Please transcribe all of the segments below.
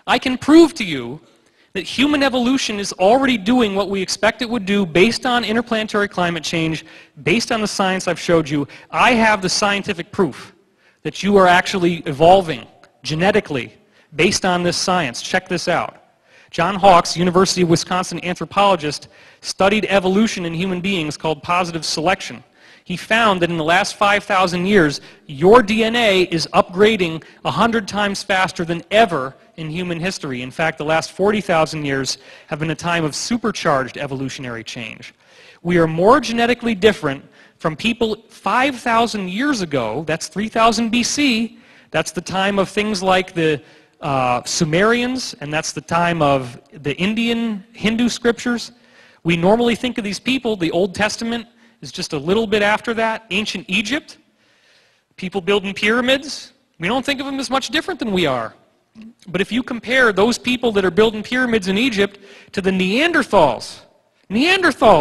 I can prove to you that human evolution is already doing what we expect it would do based on interplanetary climate change, based on the science I've showed you. I have the scientific proof that you are actually evolving genetically based on this science. Check this out. John Hawks, University of Wisconsin anthropologist, studied evolution in human beings called positive selection. He found that in the last 5,000 years, your DNA is upgrading 100 times faster than ever in human history. In fact, the last 40,000 years have been a time of supercharged evolutionary change. We are more genetically different from people 5,000 years ago. That's 3000 BC. That's the time of things like the Sumerians, and that's the time of the Indian Hindu scriptures. We normally think of these people, the Old Testament is just a little bit after that. Ancient Egypt, people building pyramids, we don't think of them as much different than we are. But if you compare those people that are building pyramids in Egypt to the Neanderthals,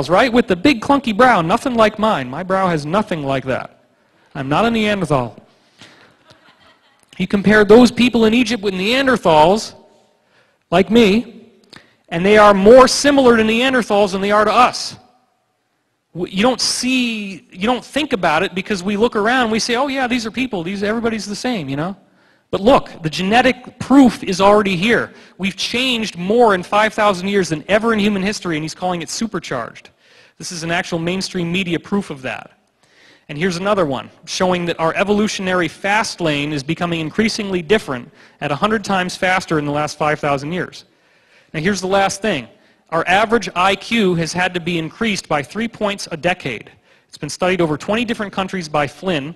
right, with the big clunky brow, nothing like mine. My brow has nothing like that. I'm not a Neanderthal. You compare those people in Egypt with Neanderthals, like me, and they are more similar to Neanderthals than they are to us. You don't think about it because we look around and we say, oh yeah, these are people, everybody's the same, you know? But look, the genetic proof is already here. We've changed more in 5,000 years than ever in human history, and he's calling it supercharged. This is an actual mainstream media proof of that. And here's another one, showing that our evolutionary fast lane is becoming increasingly different at 100 times faster in the last 5,000 years. Now here's the last thing. Our average IQ has had to be increased by 3 points a decade. It's been studied over 20 different countries by Flynn,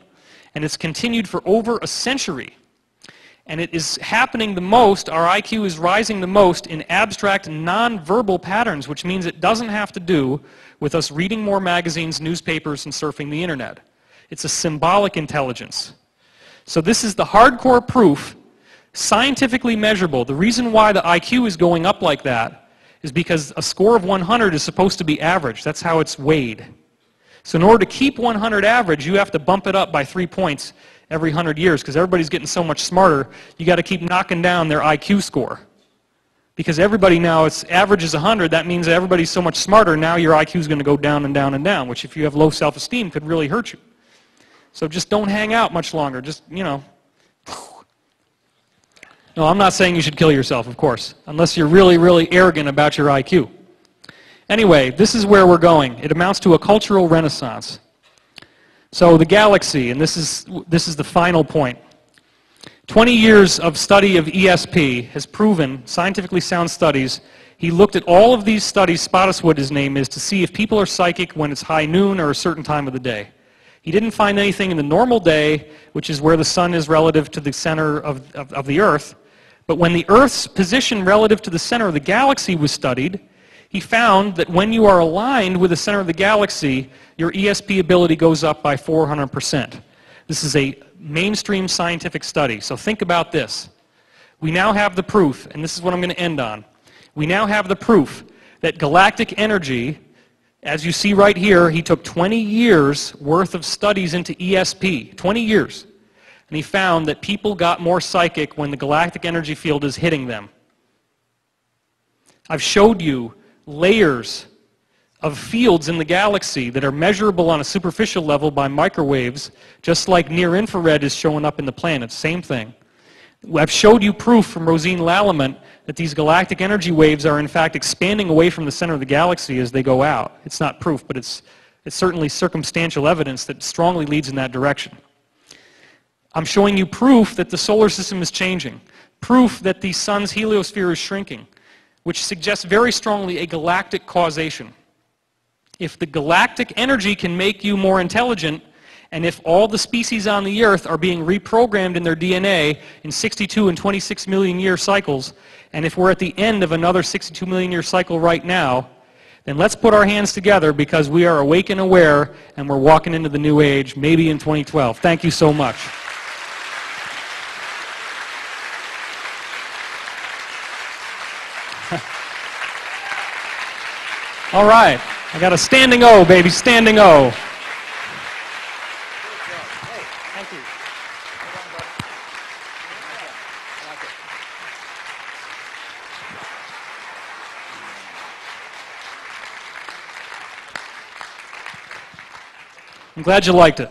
and it's continued for over a century. And it is happening the most, our IQ is rising the most in abstract non-verbal patterns, which means it doesn't have to do with us reading more magazines, newspapers, and surfing the internet. It's a symbolic intelligence. So this is the hardcore proof, scientifically measurable. The reason why the IQ is going up like that is because a score of 100 is supposed to be average. That's how it's weighed. So in order to keep 100 average, you have to bump it up by 3 points every 100 years, because everybody's getting so much smarter, you got to keep knocking down their IQ score. Because everybody now, its average is 100, that means everybody's so much smarter, now your IQ is going to go down and down and down, which if you have low self-esteem could really hurt you. So just don't hang out much longer, just, you know. No, I'm not saying you should kill yourself, of course, unless you're really, really arrogant about your IQ. Anyway, this is where we're going. It amounts to a cultural renaissance. So the galaxy, and this is the final point. 20 years of study of ESP has proven, scientifically sound studies, he looked at all of these studies, Spottiswoode his name is, to see if people are psychic when it's high noon or a certain time of the day. He didn't find anything in the normal day, which is where the sun is relative to the center of the Earth, but when the Earth's position relative to the center of the galaxy was studied, he found that when you are aligned with the center of the galaxy, your ESP ability goes up by 400%. This is a mainstream scientific study. So think about this. We now have the proof, and this is what I'm going to end on. We now have the proof that galactic energy, as you see right here, he took 20 years worth of studies into ESP, 20 years. And he found that people got more psychic when the galactic energy field is hitting them. I've showed you layers of fields in the galaxy that are measurable on a superficial level by microwaves, just like near-infrared is showing up in the planets, same thing. I've showed you proof from Rosine Lallement that these galactic energy waves are in fact expanding away from the center of the galaxy as they go out. It's not proof, but it's certainly circumstantial evidence that strongly leads in that direction. I'm showing you proof that the solar system is changing, proof that the sun's heliosphere is shrinking, which suggests very strongly a galactic causation. If the galactic energy can make you more intelligent, and if all the species on the Earth are being reprogrammed in their DNA in 62 and 26 million year cycles, and if we're at the end of another 62 million year cycle right now, then let's put our hands together because we are awake and aware, and we're walking into the new age, maybe in 2012. Thank you so much. All right, I got a standing O, baby, standing O. Thank you. I'm glad you liked it.